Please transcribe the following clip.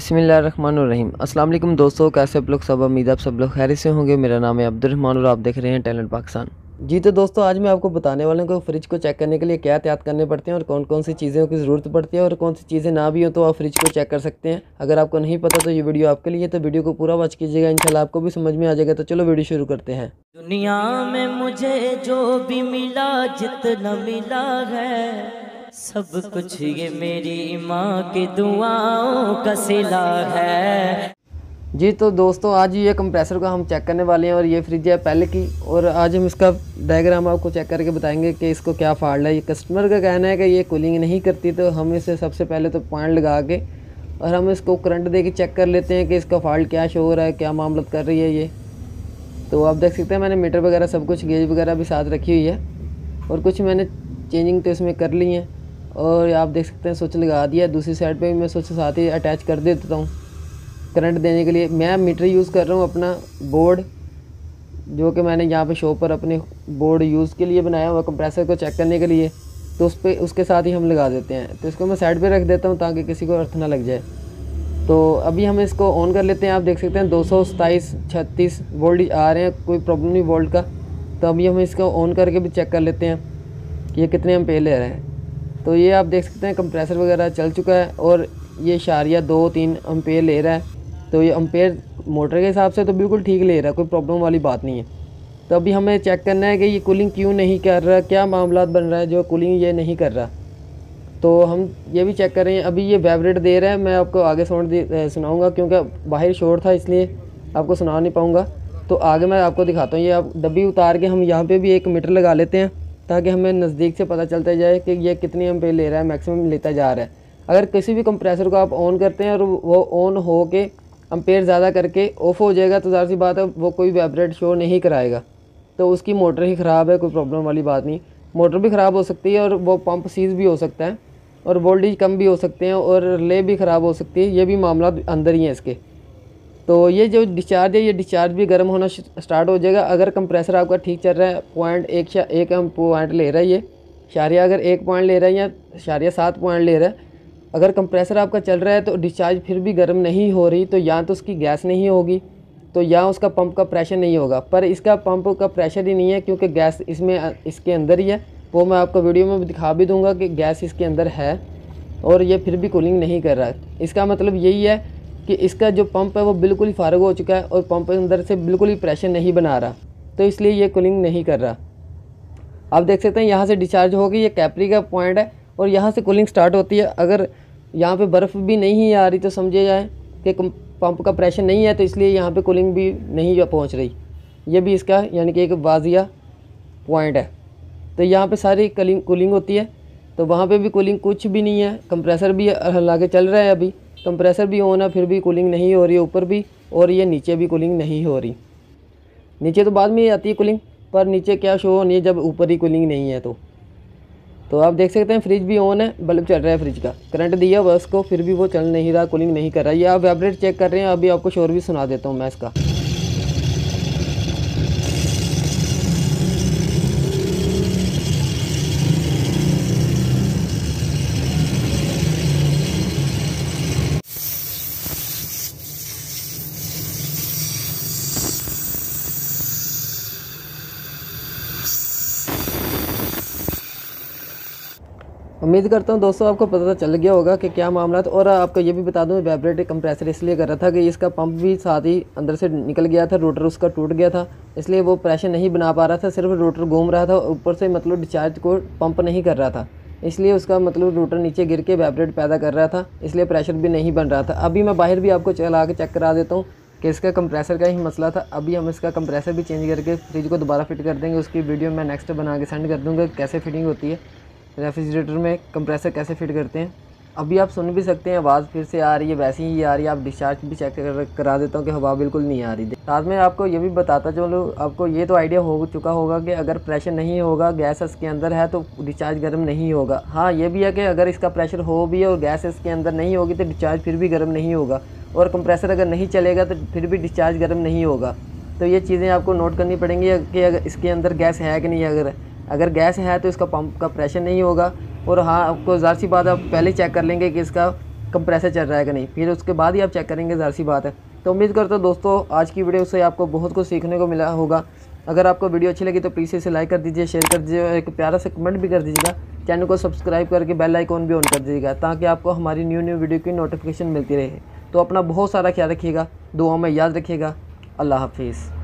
बिस्मिल्लाहिर्रहमानिर्रहीम। अस्सलाम वालेकुम दोस्तों, कैसे आप लोग सब। उम्मीद आप सब लोग खैरियत से होंगे। मेरा नाम है अब्दुर्रहमान और आप देख रहे हैं टैलेंट पाकिस्तान। जी तो दोस्तों, आज मैं आपको बताने वाला हूँ कि फ्रिज को चेक करने के लिए क्या एहतियात करने पड़ते हैं और कौन कौन सी चीज़ों की ज़रूरत पड़ती है और कौन सी चीज़ें ना भी हो तो आप फ्रिज को चेक कर सकते हैं। अगर आपको नहीं पता तो ये वीडियो आपके लिए, तो वीडियो को पूरा वॉच कीजिएगा, इंशाल्लाह आपको भी समझ में आ जाएगा। तो चलो वीडियो शुरू करते हैं। दुनिया में मुझे जो भी मिला, जितना मिला है, सब कुछ ये मेरी माँ की दुआओं का सिला है। जी तो दोस्तों, आज ये कंप्रेसर को हम चेक करने वाले हैं और ये फ्रिज है पहले की, और आज हम इसका डायग्राम आपको चेक करके बताएंगे कि इसको क्या फॉल्ट है। ये कस्टमर का कहना है कि ये कूलिंग नहीं करती, तो हम इसे सबसे पहले तो पॉइंट लगा के और हम इसको करंट दे के चेक कर लेते हैं कि इसका फॉल्ट क्या शो हो रहा है, क्या मामला कर रही है ये। तो आप देख सकते हैं मैंने मीटर वगैरह सब कुछ, गेज वगैरह भी साथ रखी हुई है और कुछ मैंने चेंजिंग तो इसमें कर ली है। और आप देख सकते हैं स्विच लगा दिया। दूसरी साइड पे भी मैं स्विच साथ ही अटैच कर देता हूँ करंट देने के लिए। मैं मीटर यूज़ कर रहा हूँ अपना बोर्ड, जो कि मैंने यहाँ पे शॉप पर अपने बोर्ड यूज़ के लिए बनाया हुआ कंप्रेसर को चेक करने के लिए। तो उसके साथ ही हम लगा देते हैं। तो इसको मैं साइड पे रख देता हूँ ताकि किसी को अर्थ ना लग जाए। तो अभी हम इसको ऑन कर लेते हैं। आप देख सकते हैं 227-36 वोल्ट आ रहे हैं, कोई प्रॉब्लम नहीं वोल्ट का। तो अभी हम इसको ऑन करके भी चेक कर लेते हैं कि ये कितने एम्पेयर ले रहे हैं। तो ये आप देख सकते हैं कंप्रेसर वगैरह चल चुका है और ये इशारिया 2-3 एम्पेयर ले रहा है। तो ये एम्पेयर मोटर के हिसाब से तो बिल्कुल ठीक ले रहा है, कोई प्रॉब्लम वाली बात नहीं है। तो अभी हमें चेक करना है कि ये कूलिंग क्यों नहीं कर रहा, क्या मामला बन रहा है जो कूलिंग ये नहीं कर रहा। तो हम ये भी चेक कर रहे हैं। अभी ये वाइब्रेट दे रहा है, मैं आपको आगे सुनाऊंगा क्योंकि बाहर शोर था इसलिए आपको सुना नहीं पाऊँगा। तो आगे मैं आपको दिखाता हूँ। ये आप डब्बी उतार के हम यहाँ पे भी एक मीटर लगा लेते हैं ताकि हमें नज़दीक से पता चलता जाए कि ये कितनी एम्पेयर ले रहा है, मैक्सिमम लेता जा रहा है। अगर किसी भी कंप्रेसर को आप ऑन करते हैं और वो ऑन हो के एम्पेयर ज़्यादा करके ऑफ हो जाएगा तो ज़ाहिर सी बात है वो कोई वाइब्रेट शो नहीं कराएगा। तो उसकी मोटर ही ख़राब है, कोई प्रॉब्लम वाली बात नहीं। मोटर भी ख़राब हो सकती है और वो पंप सीज भी हो सकता है और वोल्टेज कम भी हो सकते हैं और रिले भी ख़राब हो सकती है। ये भी मामला अंदर ही है इसके। तो ये जो डिस्चार्ज है, ये डिस्चार्ज भी गर्म होना स्टार्ट हो जाएगा। अगर कंप्रेसर आपका ठीक चल रहा है, एक हम पॉइंट ले रहा है, ये इशारिया अगर 1 पॉइंट ले रहा है या इशारिया 7 पॉइंट ले रहा है, अगर कंप्रेसर आपका चल रहा है तो डिस्चार्ज फिर भी गर्म नहीं हो रही, तो या तो उसकी गैस नहीं होगी तो या उसका पंप का प्रेशर नहीं होगा। पर इसका पंप का प्रेशर ही नहीं है क्योंकि गैस इसके अंदर ही है। वो मैं आपको वीडियो में दिखा भी दूंगा कि गैस इसके अंदर है और ये फिर भी कूलिंग नहीं कर रहा है। इसका मतलब यही है कि इसका जो पंप है वो बिल्कुल ही फारग हो चुका है और पंप के अंदर से बिल्कुल ही प्रेशर नहीं बना रहा, तो इसलिए ये कूलिंग नहीं कर रहा। आप देख सकते हैं यहाँ से डिस्चार्ज होगी, ये कैपरी का पॉइंट है और यहाँ से कूलिंग स्टार्ट होती है। अगर यहाँ पे बर्फ़ भी नहीं आ रही तो समझे जाए कि पंप का प्रेशर नहीं है, तो इसलिए यहाँ पे कूलिंग भी नहीं पहुँच रही। ये भी इसका यानी कि एक वाजिया पॉइंट है। तो यहाँ पे सारी कूलिंग होती है, तो वहाँ पे भी कूलिंग कुछ भी नहीं है। कंप्रेसर भी हालांकि चल रहा है, अभी कंप्रेसर भी ऑन है फिर भी कूलिंग नहीं हो रही है ऊपर भी, और ये नीचे भी कूलिंग नहीं हो रही। नीचे तो बाद में आती है कूलिंग, पर नीचे क्या शो होनी है जब ऊपर ही कूलिंग नहीं है। तो आप देख सकते हैं फ्रिज भी ऑन है, बल्ब चल रहा है, फ्रिज का करंट दिया हुआ उसको फिर भी वो चल नहीं रहा, कूलिंग नहीं कर रहा। ये आप वाइब्रेट चेक कर रहे हैं। अभी आपको शोर भी सुना देता हूँ मैं इसका। उम्मीद करता हूँ दोस्तों आपको पता चल गया होगा कि क्या मामला था। और आपको ये भी बता दूँ, वाइब्रेट कंप्रेसर इसलिए कर रहा था कि इसका पंप भी साथ ही अंदर से निकल गया था, रोटर उसका टूट गया था, इसलिए वो प्रेशर नहीं बना पा रहा था, सिर्फ रोटर घूम रहा था, ऊपर से मतलब डिस्चार्ज को पंप नहीं कर रहा था, इसलिए उसका मतलब रोटर नीचे गिर के वाइब्रेट पैदा कर रहा था, इसलिए प्रेशर भी नहीं बन रहा था। अभी मैं बाहर भी आपको चला के चेक करा देता हूँ कि इसका कंप्रेसर का ही मसला था। अभी हम इसका कंप्रेसर भी चेंज करके फ्रिज को दोबारा फिट कर देंगे। उसकी वीडियो मैं नेक्स्ट बना के सेंड कर दूँगा कैसे फिटिंग होती है, रेफ्रिजरेटर में कंप्रेसर कैसे फिट करते हैं। अभी आप सुन भी सकते हैं आवाज़ फिर से आ रही है, वैसी ही आ रही है। आप डिस्चार्ज भी चेक करा देता हूँ कि हवा बिल्कुल नहीं आ रही। साथ में आपको ये भी बताता चलो, आपको ये तो आइडिया हो चुका होगा कि अगर प्रेशर नहीं होगा, गैस इसके अंदर है, तो डिस्चार्ज गर्म नहीं होगा। हाँ, ये भी है कि अगर इसका प्रेशर हो भी और गैस इसके अंदर नहीं होगी तो डिस्चार्ज फिर भी गर्म नहीं होगा, और कंप्रेसर अगर नहीं चलेगा तो फिर भी डिस्चार्ज गर्म नहीं होगा। तो ये चीज़ें आपको नोट करनी पड़ेंगी कि अगर इसके अंदर गैस है कि नहीं। अगर गैस है तो इसका पंप का प्रेशर नहीं होगा। और हाँ, आपको ज़ाहिर सी बात आप पहले चेक कर लेंगे कि इसका कंप्रेसर चल रहा है कि नहीं, फिर उसके बाद ही आप चेक करेंगे, ज़ाहिर सी बात है। तो उम्मीद करता हूँ दोस्तों आज की वीडियो से आपको बहुत कुछ सीखने को मिला होगा। अगर आपको वीडियो अच्छी लगी तो प्लीज़ इसे लाइक कर दीजिए, शेयर कर दीजिए और एक प्यारा सा कमेंट भी कर दीजिएगा। चैनल को सब्सक्राइब करके बेल आइकॉन भी ऑन कर दीजिएगा ताकि आपको हमारी न्यू वीडियो की नोटिफिकेशन मिलती रहे। तो अपना बहुत सारा ख्याल रखिएगा, दुआ में याद रखिएगा। अल्लाह हाफिज़।